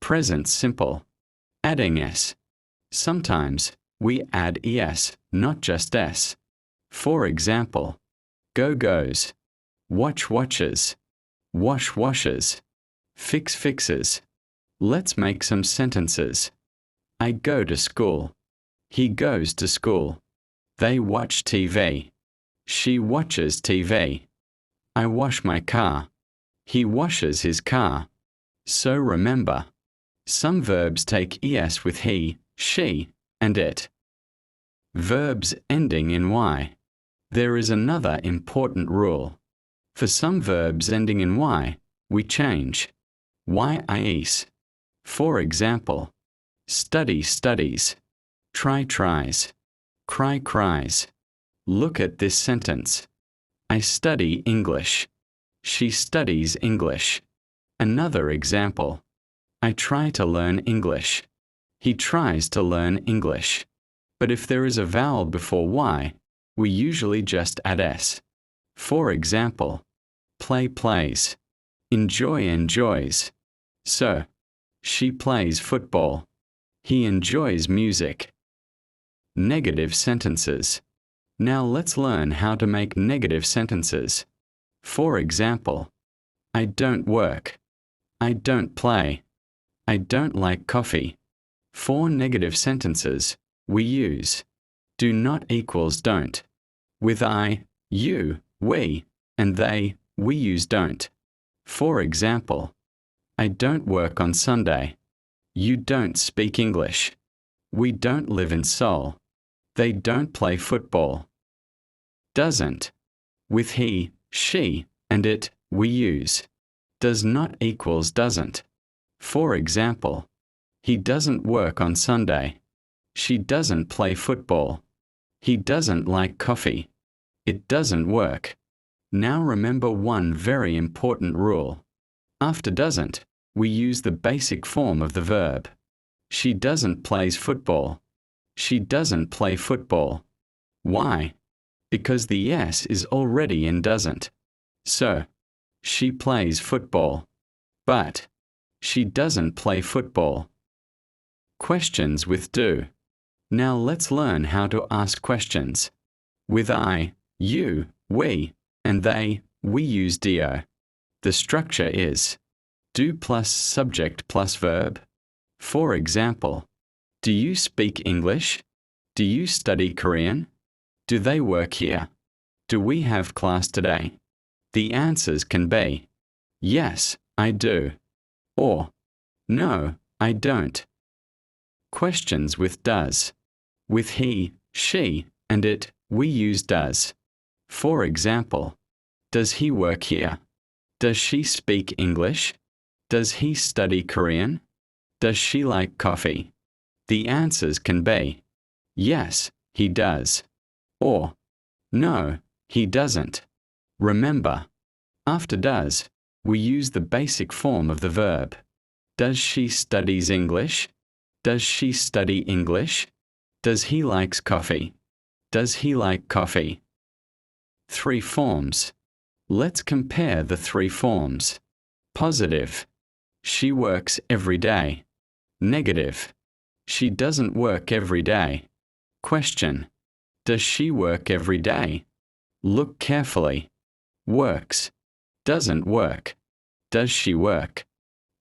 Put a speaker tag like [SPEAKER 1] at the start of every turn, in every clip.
[SPEAKER 1] Present simple. Adding s. Sometimes we add es, not just s. For example, go goes, watch watches, wash washes, fix fixes. Let's make some sentences. I go to school. He goes to school. They watch TV. She watches TV. I wash my car. He washes his car. So remember, some verbs take es with he, she, and it. Verbs ending in y. There is another important rule. For some verbs ending in y, we change y-is. For example, study studies, try tries, cry cries. Look at this sentence. I study English. She studies English. Another example. I try to learn English. He tries to learn English. But if there is a vowel before y, we usually just add s. For example, play plays, enjoy enjoys. So, she plays football. He enjoys music. Negative sentences. Now let's learn how to make negative sentences. For example, I don't work. I don't play. I don't like coffee. For negative sentences, we use do not equals don't. With I, you, we, and they, we use don't. For example, I don't work on Sunday. You don't speak English. We don't live in Seoul. They don't play football. Doesn't. With he, she, and it, we use does not equals doesn't. For example, he doesn't work on Sunday. She doesn't play football. He doesn't like coffee. It doesn't work. Now remember one very important rule. After doesn't, we use the basic form of the verb. She doesn't plays football. She doesn't play football. Why? Because the s is already in doesn't. So, she plays football. But, she doesn't play football. Questions with do. Now let's learn how to ask questions. With I, you, we, and they, we use do. The structure is do plus subject plus verb. For example, do you speak English? Do you study Korean? Do they work here? Do we have class today? The answers can be yes, I do, or no, I don't. Questions with does. With he, she, and it, we use does. For example, does he work here? Does she speak English? Does he study Korean? Does she like coffee? The answers can be yes, he does, or no, he doesn't. Remember, after does, we use the basic form of the verb. Does she studies English? Does she study English? Does he likes coffee? Does he like coffee? 3 forms. Let's compare the 3 forms. Positive. She works every day. Negative. She doesn't work every day. Question. Does she work every day? Look carefully. Works. Doesn't work. Does she work?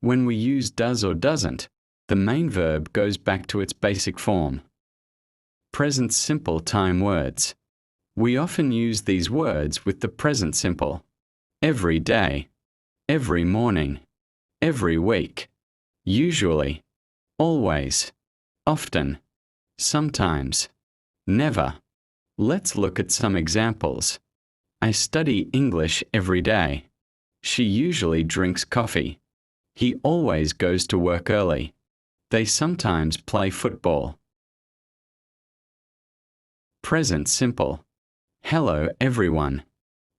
[SPEAKER 1] When we use does or doesn't, the main verb goes back to its basic form. Present simple time words. We often use these words with the present simple. Every day. Every morning. Every week. Usually. Always. Often. Sometimes. Never. Let's look at some examples. I study English every day. She usually drinks coffee. He always goes to work early. They sometimes play football. Present simple. Hello everyone.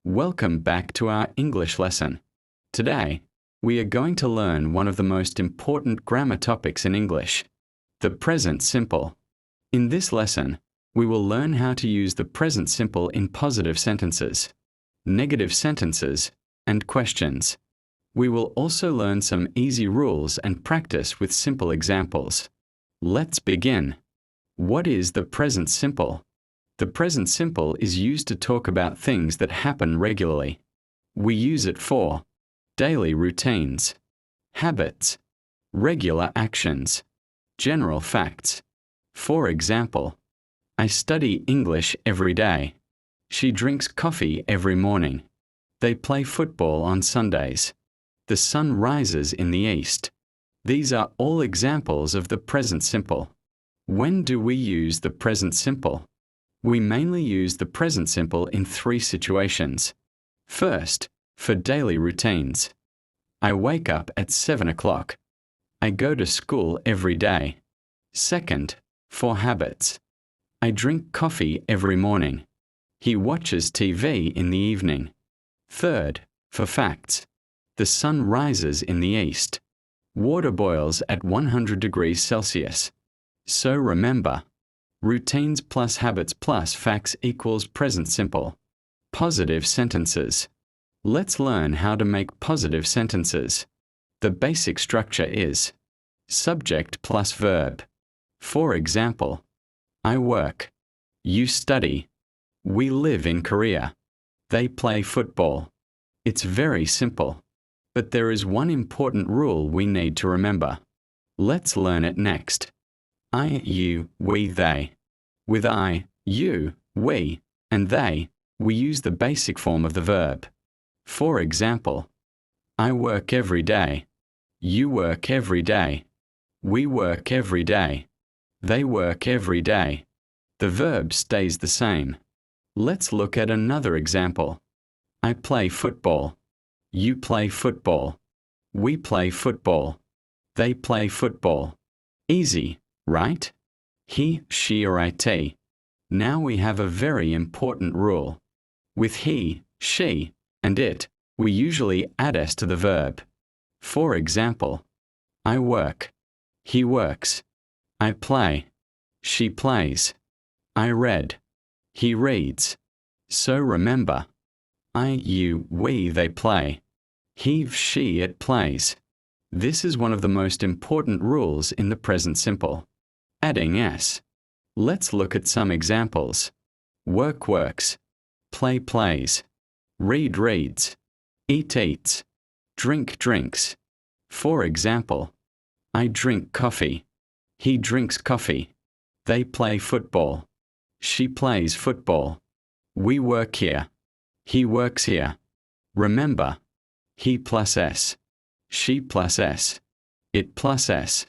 [SPEAKER 1] Welcome back to our English lesson. Today, we are going to learn one of the most important grammar topics in English, the present simple. In this lesson, we will learn how to use the present simple in positive sentences, negative sentences, and questions. We will also learn some easy rules and practice with simple examples. Let's begin. What is the present simple? The present simple is used to talk about things that happen regularly. We use it for daily routines, habits, regular actions, general facts. For example, I study English every day. She drinks coffee every morning. They play football on Sundays. The sun rises in the east. These are all examples of the present simple. When do we use the present simple? We mainly use the present simple in 3 situations. First, for daily routines. I wake up at 7 o'clock. I go to school every day. Second, for habits. I drink coffee every morning. He watches TV in the evening. Third, for facts. The sun rises in the east. Water boils at 100 degrees Celsius. So remember, routines plus habits plus facts equals present simple. Positive sentences. Let's learn how to make positive sentences. The basic structure is subject plus verb. For example, I work. You study. We live in Korea. They play football. It's very simple. But there is one important rule we need to remember. Let's learn it next. I, you, we, they. With I, you, we, and they, we use the basic form of the verb. For example, I work every day. You work every day. We work every day. They work every day. The verb stays the same. Let's look at another example. I play football. You play football. We play football. They play football. Easy, right? He, she, or it. Now we have a very important rule. With he, she, and it, we usually add s to the verb. For example, I work. He works. I play. She plays. I read. He reads. So remember, I, you, we, they play. He, she, it plays. This is one of the most important rules in the present simple. Adding s. Let's look at some examples. Work works. Play plays. Read reads. Eat eats. Drink drinks. For example, I drink coffee. He drinks coffee. They play football. She plays football. We work here. He works here. Remember, he plus s. She plus s. It plus s.